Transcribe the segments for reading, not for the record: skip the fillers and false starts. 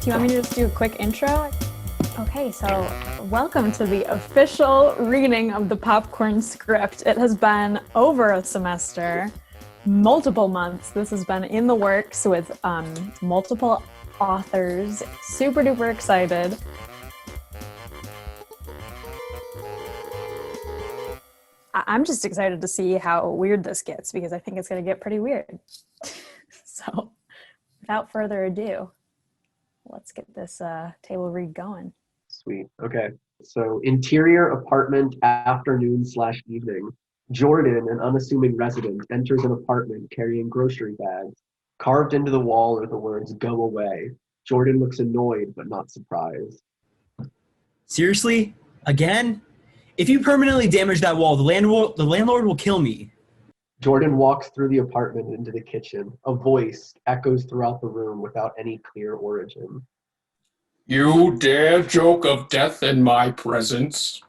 Do you want me to just do a quick intro? Okay, so welcome to the official reading of the Popcorn script. It has been over a semester, multiple months. This has been in the works with multiple authors. Super duper excited. I'm just excited to see how weird this gets because I think it's going to get pretty weird. So without further ado, let's get this table read going. Sweet. Okay. So interior apartment afternoon/evening. Jordan, an unassuming resident, enters an apartment carrying grocery bags. Carved into the wall are the words, "Go away." Jordan looks annoyed but not surprised. Seriously? Again? If you permanently damage that wall, the landlord will kill me. Jordan walks through the apartment into the kitchen. A voice echoes throughout the room without any clear origin. You dare joke of death in my presence?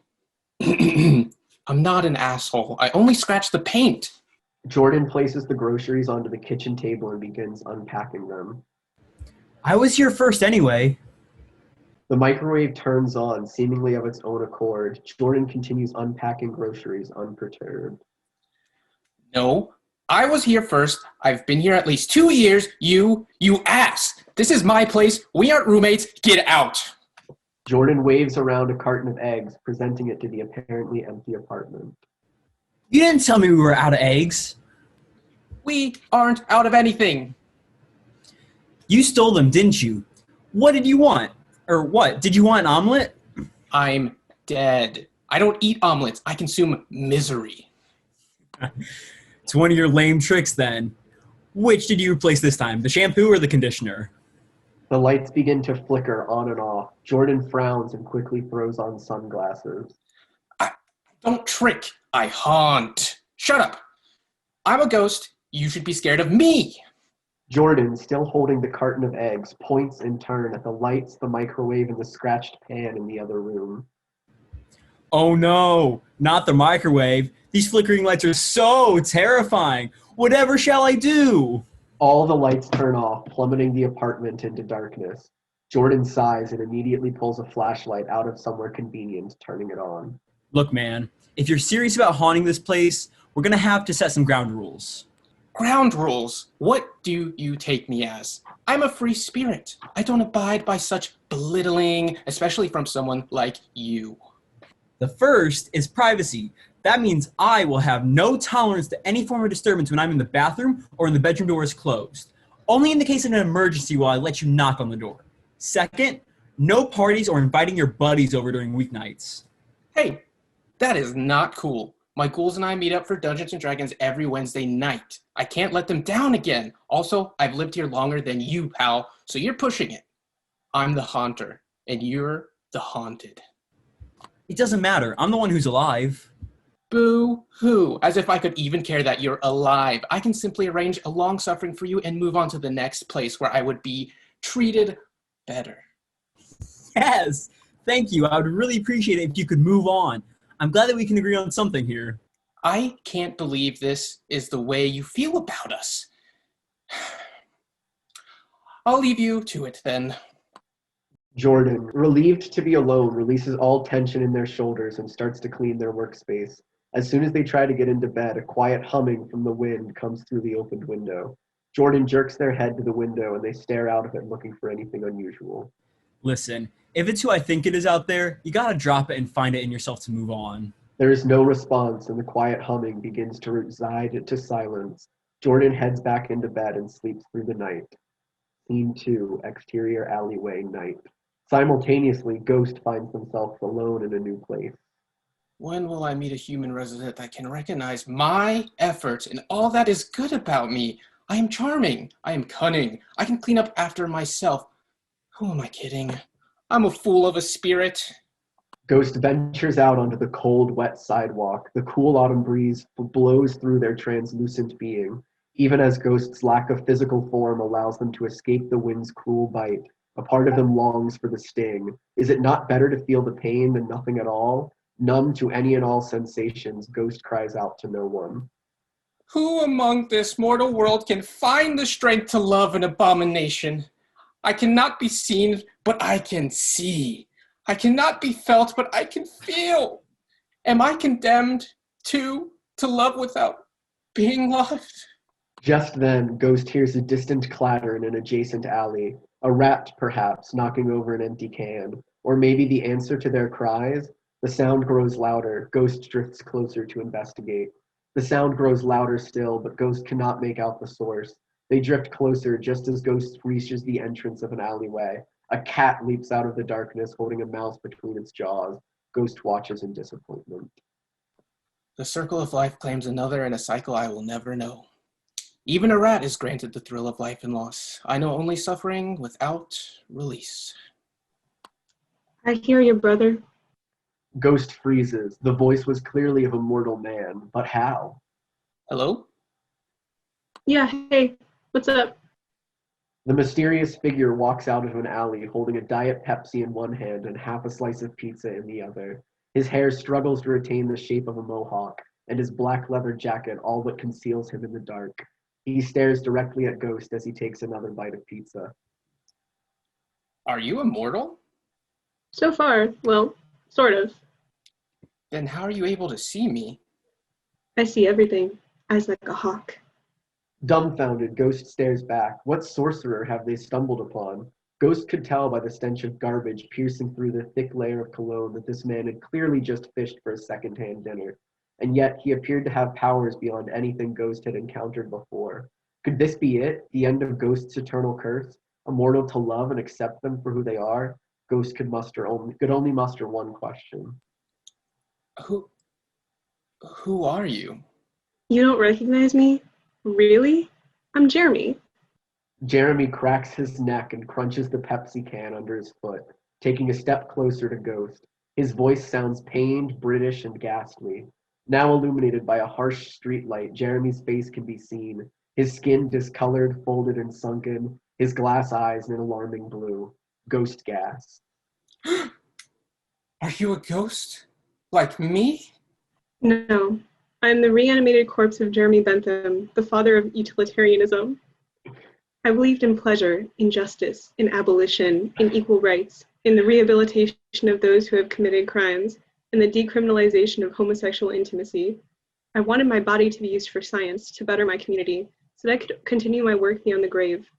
I'm not an asshole. I only scratched the paint. Jordan places the groceries onto the kitchen table and begins unpacking them. I was here first anyway. The microwave turns on, seemingly of its own accord. Jordan continues unpacking groceries unperturbed. No, I was here first. I've been here at least 2 years. You ass. This is my place. We aren't roommates. Get out. Jordan waves around a carton of eggs, presenting it to the apparently empty apartment. You didn't tell me we were out of eggs. We aren't out of anything. You stole them, didn't you? What did you want? Or what? Did you want an omelet? I'm dead. I don't eat omelets. I consume misery. It's one of your lame tricks then. Which did you replace this time, the shampoo or the conditioner? The lights begin to flicker on and off. Jordan frowns and quickly throws on sunglasses. I don't trick. I haunt. Shut up. I'm a ghost. You should be scared of me. Jordan, still holding the carton of eggs, points in turn at the lights, the microwave, and the scratched pan in the other room. Oh no, not the microwave. These flickering lights are so terrifying. Whatever shall I do? All the lights turn off, plummeting the apartment into darkness. Jordan sighs and immediately pulls a flashlight out of somewhere convenient, turning it on. Look, man, if you're serious about haunting this place, we're gonna have to set some ground rules. Ground rules? What do you take me as? I'm a free spirit. I don't abide by such belittling, especially from someone like you. The first is privacy. That means I will have no tolerance to any form of disturbance when I'm in the bathroom or when the bedroom door is closed. Only in the case of an emergency will I let you knock on the door. Second, no parties or inviting your buddies over during weeknights. Hey, that is not cool. My ghouls and I meet up for Dungeons & Dragons every Wednesday night. I can't let them down again. Also, I've lived here longer than you, pal, so you're pushing it. I'm the haunter, and you're the haunted. It doesn't matter. I'm the one who's alive. Boo-hoo. As if I could even care that you're alive. I can simply arrange a long suffering for you and move on to the next place where I would be treated better. Yes, thank you. I would really appreciate it if you could move on. I'm glad that we can agree on something here. I can't believe this is the way you feel about us. I'll leave you to it then. Jordan, relieved to be alone, releases all tension in their shoulders and starts to clean their workspace. As soon as they try to get into bed, a quiet humming from the wind comes through the opened window. Jordan jerks their head to the window and they stare out of it looking for anything unusual. Listen, if it's who I think it is out there, you gotta drop it and find it in yourself to move on. There is no response and the quiet humming begins to reside to silence. Jordan heads back into bed and sleeps through the night. Scene 2, exterior alleyway, night. Simultaneously, Ghost finds themselves alone in a new place. When will I meet a human resident that can recognize my efforts and all that is good about me? I am charming. I am cunning. I can clean up after myself. Who am I kidding? I'm a fool of a spirit. Ghost ventures out onto the cold, wet sidewalk. The cool autumn breeze blows through their translucent being. Even as Ghost's lack of physical form allows them to escape the wind's cruel bite, a part of them longs for the sting. Is it not better to feel the pain than nothing at all? Numb to any and all sensations, Ghost cries out to no one. Who among this mortal world can find the strength to love an abomination? I cannot be seen, but I can see. I cannot be felt, but I can feel. Am I condemned, too, to love without being loved? Just then, Ghost hears a distant clatter in an adjacent alley. A rat, perhaps, knocking over an empty can. Or maybe the answer to their cries? The sound grows louder. Ghost drifts closer to investigate. The sound grows louder still, but Ghost cannot make out the source. They drift closer just as Ghost reaches the entrance of an alleyway. A cat leaps out of the darkness, holding a mouse between its jaws. Ghost watches in disappointment. The circle of life claims another in a cycle I will never know. Even a rat is granted the thrill of life and loss. I know only suffering without release. I hear you, brother. Ghost freezes. The voice was clearly of a mortal man, but how? Hello? Yeah, hey, what's up? The mysterious figure walks out of an alley holding a Diet Pepsi in one hand and half a slice of pizza in the other. His hair struggles to retain the shape of a mohawk, and his black leather jacket all but conceals him in the dark. He stares directly at Ghost as he takes another bite of pizza. Are you immortal? So far, well, sort of. Then how are you able to see me? I see everything, eyes like a hawk. Dumbfounded, Ghost stares back. What sorcerer have they stumbled upon? Ghost could tell by the stench of garbage piercing through the thick layer of cologne that this man had clearly just fished for a second-hand dinner. And yet he appeared to have powers beyond anything Ghost had encountered before. Could this be it, the end of Ghost's eternal curse? Immortal to love and accept them for who they are? Ghost could only muster one question. Who are you? You don't recognize me? Really? I'm Jeremy. Jeremy cracks his neck and crunches the Pepsi can under his foot, taking a step closer to Ghost. His voice sounds pained, British, and ghastly. Now illuminated by a harsh streetlight, Jeremy's face can be seen. His skin discolored, folded, and sunken, his glass eyes an alarming blue. Ghost gas. Are you a ghost? Like me? No, I'm the reanimated corpse of Jeremy Bentham, the father of utilitarianism. I believed in pleasure, in justice, in abolition, in equal rights, in the rehabilitation of those who have committed crimes, in the decriminalization of homosexual intimacy. I wanted my body to be used for science, to better my community, so that I could continue my work beyond the grave.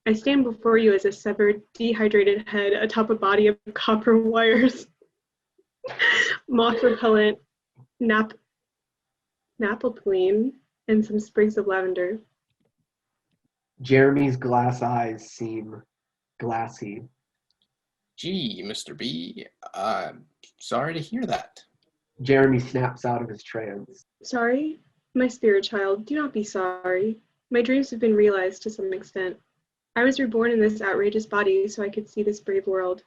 I stand before you as a severed, dehydrated head atop a body of copper wires, moth repellent, naphthalene, and some sprigs of lavender. Jeremy's glass eyes seem glassy. Gee, Mr. B, I'm sorry to hear that. Jeremy snaps out of his trance. Sorry? My spirit child, do not be sorry. My dreams have been realized to some extent. I was reborn in this outrageous body so I could see this brave world.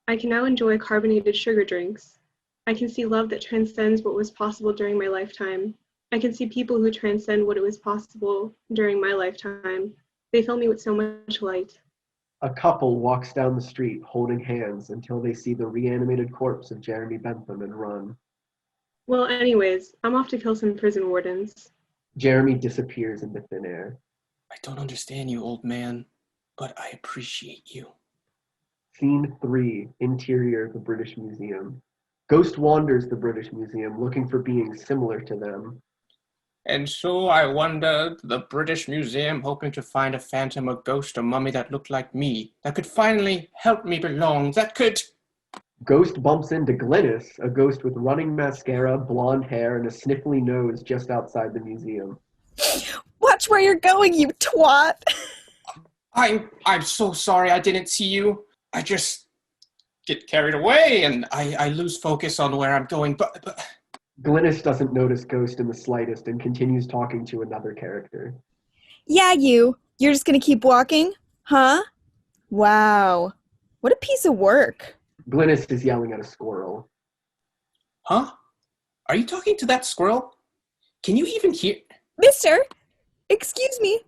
I can now enjoy carbonated sugar drinks. I can see love that transcends what was possible during my lifetime. I can see people who transcend what it was possible during my lifetime. They fill me with so much light. A couple walks down the street holding hands until they see the reanimated corpse of Jeremy Bentham and run. Well, anyways, I'm off to kill some prison wardens. Jeremy disappears into thin air. I don't understand you, old man, but I appreciate you. Scene 3, interior of the British Museum. Ghost wanders the British Museum looking for beings similar to them. And so I wandered the British Museum hoping to find a phantom, a ghost, a mummy that looked like me, that could finally help me belong, that could... Ghost bumps into Glynis, a ghost with running mascara, blonde hair, and a sniffly nose just outside the museum. Watch where you're going, you twat! I'm so sorry I didn't see you. I just get carried away and I lose focus on where I'm going, but... Glynis doesn't notice Ghost in the slightest and continues talking to another character. Yeah, you're just gonna keep walking? Huh? Wow. What a piece of work. Glynis is yelling at a squirrel. Huh? Are you talking to that squirrel? Can you even hear? Mister! Excuse me.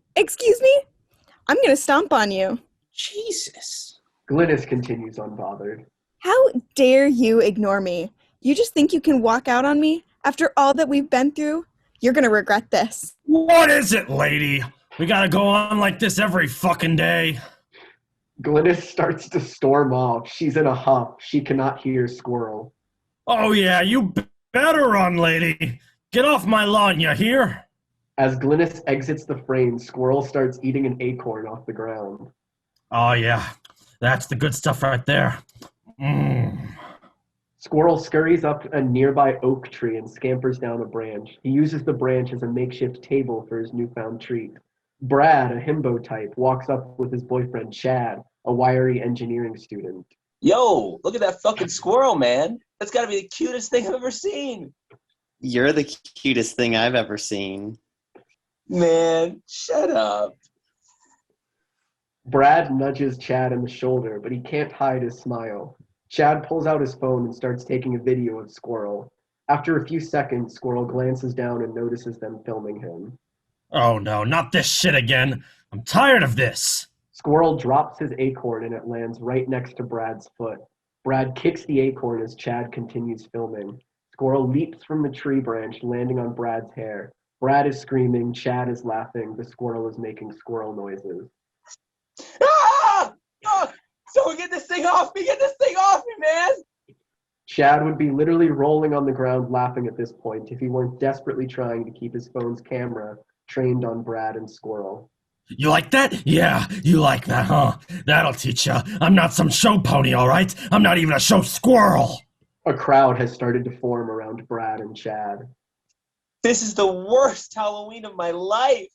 I'm gonna stomp on you. Jesus. Glynis continues unbothered. How dare you ignore me? You just think you can walk out on me? After all that we've been through? You're gonna regret this. What is it, lady? We gotta go on like this every fucking day. Glynis starts to storm off. She's in a huff. She cannot hear Squirrel. Oh yeah, you better run, lady. Get off my lawn, you hear? As Glynis exits the frame, Squirrel starts eating an acorn off the ground. Oh yeah, that's the good stuff right there. Squirrel scurries up a nearby oak tree and scampers down a branch. He uses the branch as a makeshift table for his newfound treat. Brad, a himbo type, walks up with his boyfriend Chad, a wiry engineering student. Yo, look at that fucking squirrel, man. That's gotta be the cutest thing I've ever seen. You're the cutest thing I've ever seen. Man, shut up. Brad nudges Chad in the shoulder, but he can't hide his smile. Chad pulls out his phone and starts taking a video of Squirrel. After a few seconds, Squirrel glances down and notices them filming him. Oh no, not this shit again. I'm tired of this. Squirrel drops his acorn and it lands right next to Brad's foot. Brad kicks the acorn as Chad continues filming. Squirrel leaps from the tree branch, landing on Brad's hair. Brad is screaming, Chad is laughing, the squirrel is making squirrel noises. Ah! Oh, someone get this thing off me! Get this thing off me, man! Chad would be literally rolling on the ground laughing at this point if he weren't desperately trying to keep his phone's camera trained on Brad and Squirrel. You like that? Yeah, you like that, huh? That'll teach ya. I'm not some show pony, all right? I'm not even a show squirrel. A crowd has started to form around Brad and Chad. This is the worst Halloween of my life.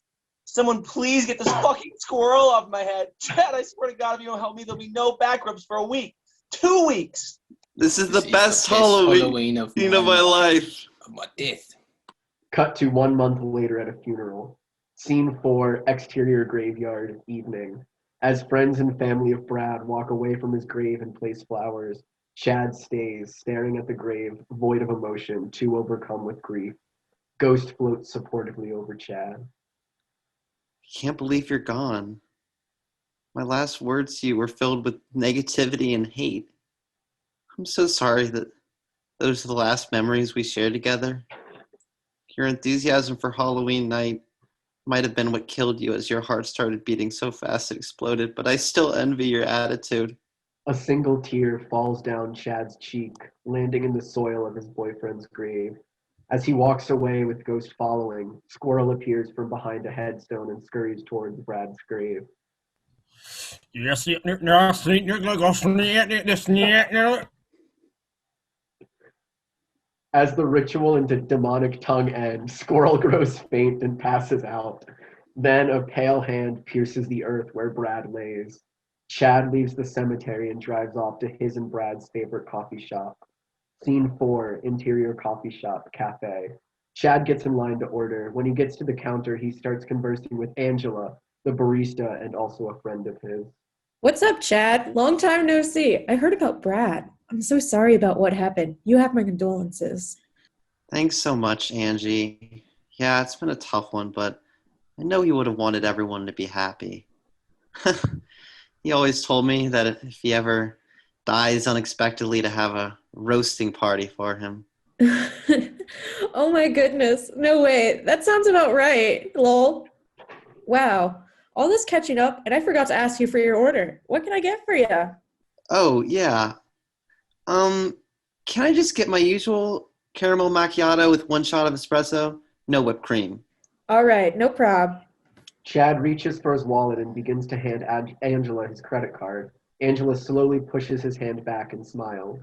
Someone please get this fucking squirrel off my head. Chad, I swear to God, if you don't help me, there'll be no back rubs for a week. 2 weeks. This is the best Halloween of my life. Of my death. Cut to 1 month later at a funeral. Scene 4, exterior graveyard, evening. As friends and family of Brad walk away from his grave and place flowers, Chad stays, staring at the grave, void of emotion, too overcome with grief. Ghost floats supportively over Chad. I can't believe you're gone. My last words to you were filled with negativity and hate. I'm so sorry that those are the last memories we shared together. Your enthusiasm for Halloween night might have been what killed you as your heart started beating so fast it exploded, but I still envy your attitude. A single tear falls down Chad's cheek, landing in the soil of his boyfriend's grave. As he walks away with Ghost following, Squirrel appears from behind a headstone and scurries towards Brad's grave. As the ritual into demonic tongue ends, Squirrel grows faint and passes out. Then a pale hand pierces the earth where Brad lays. Chad leaves the cemetery and drives off to his and Brad's favorite coffee shop. Scene 4, interior coffee shop, cafe. Chad gets in line to order. When he gets to the counter, he starts conversing with Angela, the barista and also a friend of his. What's up, Chad? Long time no see. I heard about Brad. I'm so sorry about what happened. You have my condolences. Thanks so much, Angie. Yeah, it's been a tough one, but I know he would have wanted everyone to be happy. He always told me that if he ever dies unexpectedly to have a roasting party for him. Oh my goodness. No way. That sounds about right. Lol. Wow. All this catching up, and I forgot to ask you for your order. What can I get for you? Oh, yeah. Can I just get my usual caramel macchiato with 1 shot of espresso? No whipped cream. All right, no prob. Chad reaches for his wallet and begins to hand Angela his credit card. Angela slowly pushes his hand back and smiles.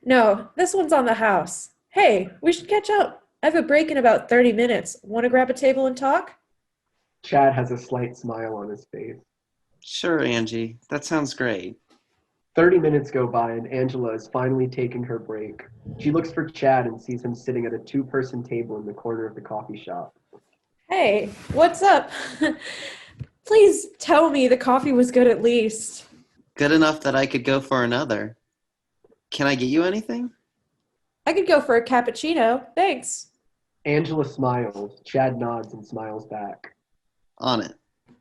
No, this one's on the house. Hey, we should catch up. I have a break in about 30 minutes. Want to grab a table and talk? Chad has a slight smile on his face. Sure, Angie. That sounds great. 30 minutes go by and Angela is finally taking her break. She looks for Chad and sees him sitting at a 2-person table in the corner of the coffee shop. Hey, what's up? Please tell me the coffee was good at least. Good enough that I could go for another. Can I get you anything? I could go for a cappuccino. Thanks. Angela smiles. Chad nods and smiles back. On it.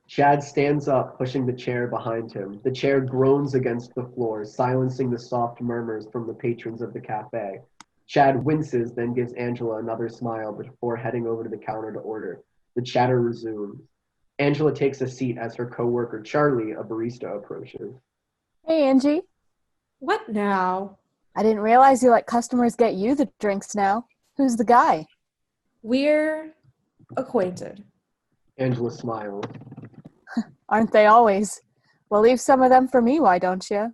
Chad stands up, pushing the chair behind him. The chair groans against the floor, silencing the soft murmurs from the patrons of the cafe. Chad winces, then gives Angela another smile before heading over to the counter to order. The chatter resumes. Angela takes a seat as her coworker Charlie, a barista, approaches. Hey, Angie. What now? I didn't realize you let customers get you the drinks now. Who's the guy? We're acquainted. Angela smiles. Aren't they always? Well, leave some of them for me, why don't you?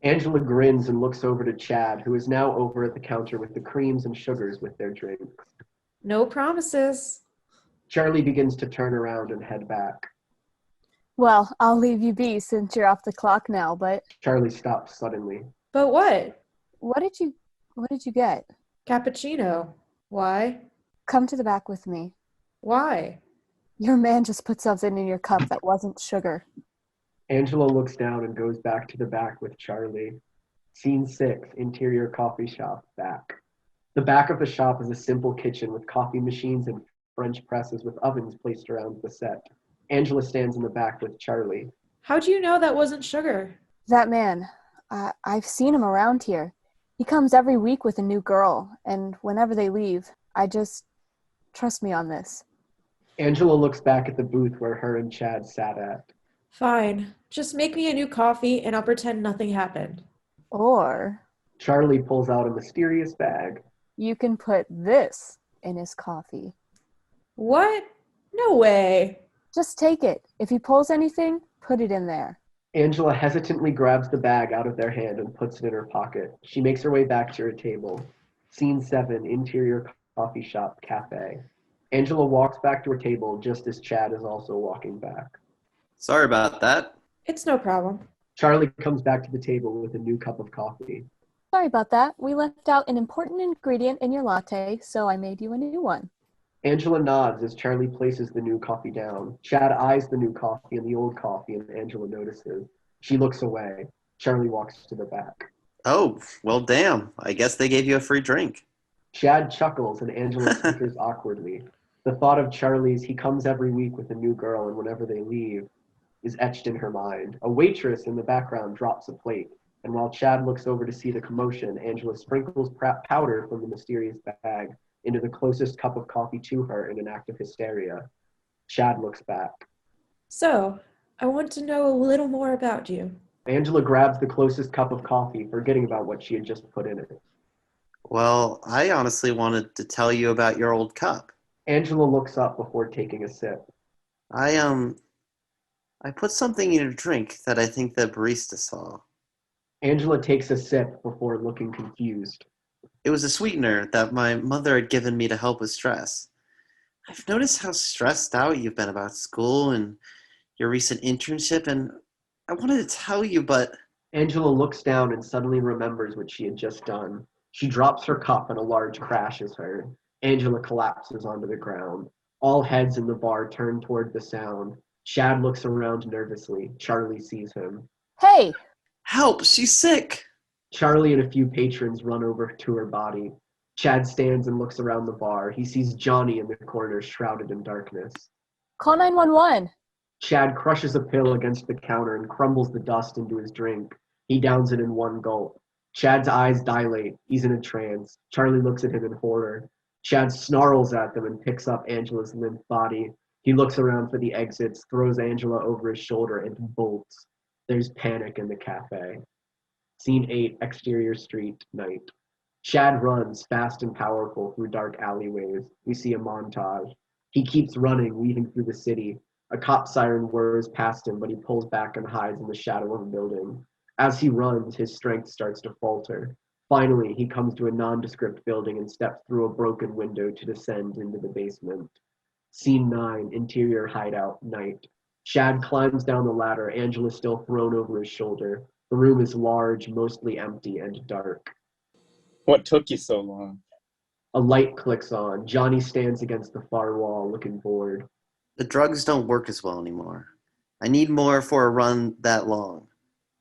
Angela grins and looks over to Chad, who is now over at the counter with the creams and sugars with their drinks. No promises. Charlie begins to turn around and head back. Well, I'll leave you be since you're off the clock now, but Charlie stops suddenly. But what? what did you get? Cappuccino. Why? Come to the back with me. Why? Your man just put something in your cup that wasn't sugar. Angela looks down and goes back to the back with Charlie. Scene 6, interior coffee shop, back. The back of the shop is a simple kitchen with coffee machines and French presses with ovens placed around the set. Angela stands in the back with Charlie. How'd you know that wasn't sugar? That man, I've seen him around here. He comes every week with a new girl, and whenever they leave, trust me on this. Angela looks back at the booth where her and Chad sat at. Fine. Just make me a new coffee and I'll pretend nothing happened. Or Charlie pulls out a mysterious bag. you can put this in his coffee. What? No way. Just take it. If he pulls anything, put it in there. Angela hesitantly grabs the bag out of their hand and puts it in her pocket. She makes her way back to her table. Scene 7, interior coffee shop, cafe. Angela walks back to her table just as Chad is also walking back. Sorry about that. It's no problem. Charlie comes back to the table with a new cup of coffee. Sorry about that. We left out an important ingredient in your latte, so I made you a new one. Angela nods as Charlie places the new coffee down. Chad eyes the new coffee and the old coffee, and Angela notices. She looks away. Charlie walks to the back. Oh, well, damn. I guess they gave you a free drink. Chad chuckles and Angela snickers awkwardly. The thought of Charlie's he comes every week with a new girl and whenever they leave is etched in her mind. A waitress in the background drops a plate, and while Chad looks over to see the commotion, Angela sprinkles powder from the mysterious bag into the closest cup of coffee to her in an act of hysteria. Chad looks back. So, I want to know a little more about you. Angela grabs the closest cup of coffee, forgetting about what she had just put in it. Well, I honestly wanted to tell you about your old cup. Angela looks up before taking a sip. I put something in your drink that I think the barista saw. Angela takes a sip before looking confused. It was a sweetener that my mother had given me to help with stress. I've noticed how stressed out you've been about school and your recent internship, and I wanted to tell you, but... Angela looks down and suddenly remembers what she had just done. She drops her cup and a large crash is heard. Angela collapses onto the ground. All heads in the bar turn toward the sound. Chad looks around nervously. Charlie sees him. Hey! Help! She's sick! Charlie and a few patrons run over to her body. Chad stands and looks around the bar. He sees Johnny in the corner, shrouded in darkness. Call 911. Chad crushes a pill against the counter and crumbles the dust into his drink. He downs it in one gulp. Chad's eyes dilate. He's in a trance. Charlie looks at him in horror. Chad snarls at them and picks up Angela's limp body. He looks around for the exits, throws Angela over his shoulder, and bolts. There's panic in the cafe. Scene 8, exterior street, night. Chad runs, fast and powerful, through dark alleyways. We see a montage. He keeps running, weaving through the city. A cop siren whirs past him, but he pulls back and hides in the shadow of a building. As he runs, his strength starts to falter. Finally, he comes to a nondescript building and steps through a broken window to descend into the basement. Scene 9, interior hideout, night. Chad climbs down the ladder, Angela still thrown over his shoulder. The room is large, mostly empty, and dark. What took you so long? A light clicks on. Johnny stands against the far wall, looking bored. The drugs don't work as well anymore. I need more for a run that long.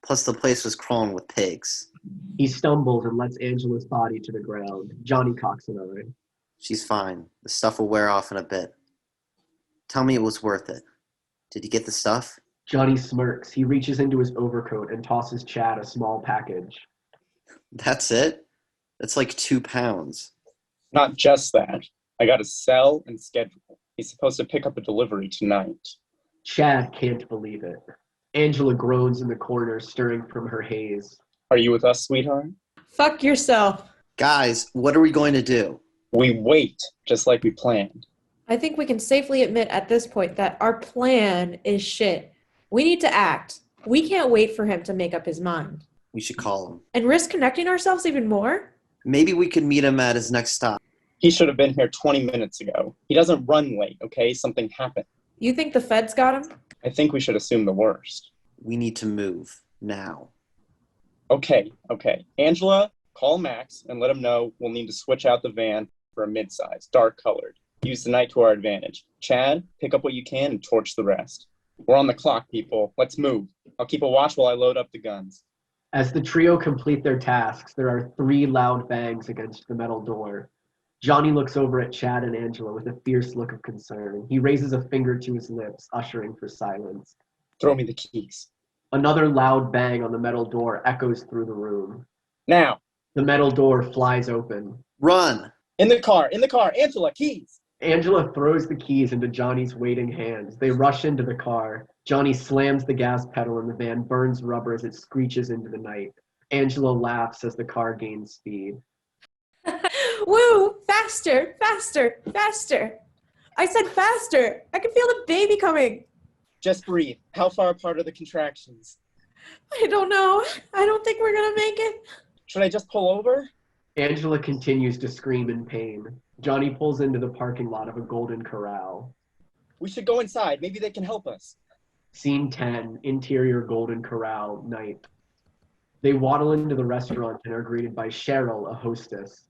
Plus the place was crawling with pigs. He stumbles and lets Angela's body to the ground. Johnny cocks an eye. She's fine. The stuff will wear off in a bit. Tell me it was worth it. Did you get the stuff? Johnny smirks. He reaches into his overcoat and tosses Chad a small package. That's it? That's like 2 pounds. Not just that. I got a cell and schedule. He's supposed to pick up a delivery tonight. Chad can't believe it. Angela groans in the corner, stirring from her haze. Are you with us, sweetheart? Fuck yourself. Guys, what are we going to do? We wait, just like we planned. I think we can safely admit at this point that our plan is shit. We need to act. We can't wait for him to make up his mind. We should call him. And risk connecting ourselves even more? Maybe we could meet him at his next stop. He should have been here 20 minutes ago. He doesn't run late, okay? Something happened. You think the feds got him? I think we should assume the worst. We need to move. Now. Okay. Angela, call Max and let him know we'll need to switch out the van for a midsize, dark-colored. Use the night to our advantage. Chad, pick up what you can and torch the rest. We're on the clock, people. Let's move. I'll keep a watch while I load up the guns. As the trio complete their tasks, there are 3 loud bangs against the metal door. Johnny looks over at Chad and Angela with a fierce look of concern. He raises a finger to his lips, ushering for silence. Throw me the keys. Another loud bang on the metal door echoes through the room. Now. The metal door flies open. Run! In the car! Angela, keys! Angela throws the keys into Johnny's waiting hands. They rush into the car. Johnny slams the gas pedal and the van burns rubber as it screeches into the night. Angela laughs as the car gains speed. Woo! Faster! I said faster! I can feel the baby coming! Just breathe. How far apart are the contractions? I don't know. I don't think we're gonna make it. Should I just pull over? Angela continues to scream in pain. Johnny pulls into the parking lot of a Golden Corral. We should go inside. Maybe they can help us. Scene 10, interior Golden Corral, night. They waddle into the restaurant and are greeted by Cheryl, a hostess.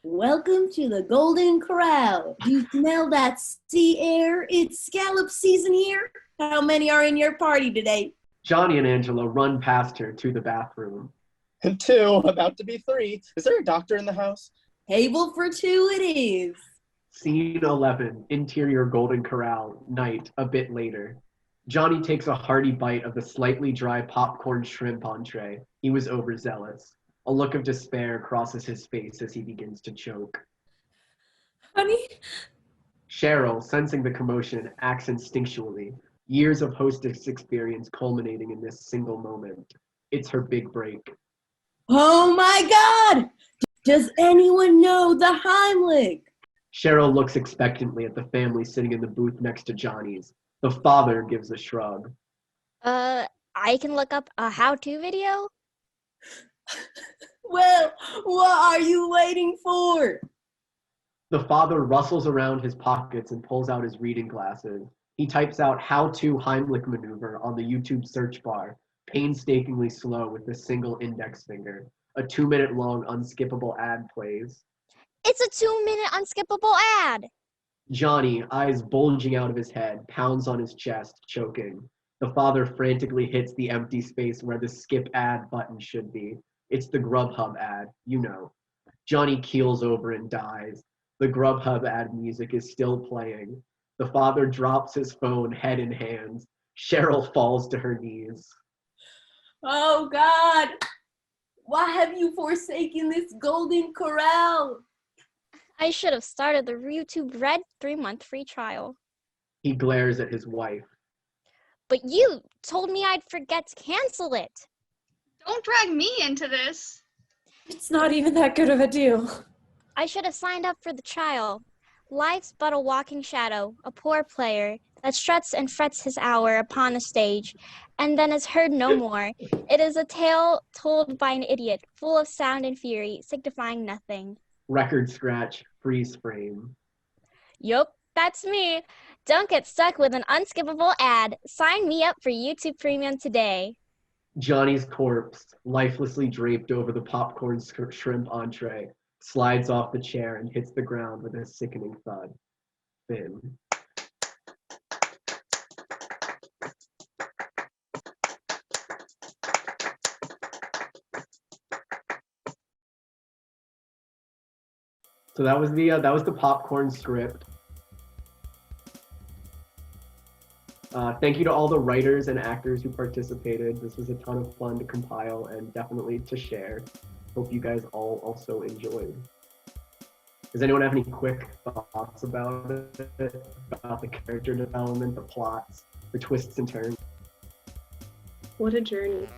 Welcome to the Golden Corral. Do you smell that sea air? It's scallop season here. How many are in your party today? Johnny and Angela run past her to the bathroom. 2, about to be 3. Is there a doctor in the house? Table for 2 it is. Scene 11, interior Golden Corral, night, a bit later. Johnny takes a hearty bite of the slightly dry popcorn shrimp entree. He was overzealous. A look of despair crosses his face as he begins to choke. Honey? Cheryl, sensing the commotion, acts instinctually. Years of hostess experience culminating in this single moment. It's her big break. Oh my God! Does anyone know the Heimlich? Cheryl looks expectantly at the family sitting in the booth next to Johnny's. The father gives a shrug. I can look up a how-to video? Well, what are you waiting for? The father rustles around his pockets and pulls out his reading glasses. He types out how-to Heimlich maneuver on the YouTube search bar, painstakingly slow with a single index finger. A 2-minute long unskippable ad plays. It's a 2-minute unskippable ad. Johnny, eyes bulging out of his head, pounds on his chest, choking. The father frantically hits the empty space where the skip ad button should be. It's the Grubhub ad, you know. Johnny keels over and dies. The Grubhub ad music is still playing. The father drops his phone, head in hands. Cheryl falls to her knees. Oh God! Why have you forsaken this Golden Corral? I should have started the YouTube Red 3-month free trial. He glares at his wife. But you told me I'd forget to cancel it. Don't drag me into this. It's not even that good of a deal. I should have signed up for the trial. Life's but a walking shadow, a poor player that struts and frets his hour upon a stage, and then is heard no more. It is a tale told by an idiot, full of sound and fury, signifying nothing. Record scratch, freeze frame. Yup, that's me. Don't get stuck with an unskippable ad. Sign me up for YouTube Premium today. Johnny's corpse, lifelessly draped over the popcorn shrimp entree, slides off the chair and hits the ground with a sickening thud. Thin. So that was the popcorn script. Thank you to all the writers and actors who participated. This was a ton of fun to compile and definitely to share. Hope you guys all also enjoyed. Does anyone have any quick thoughts about it? About the character development, the plots? the twists and turns. What a journey.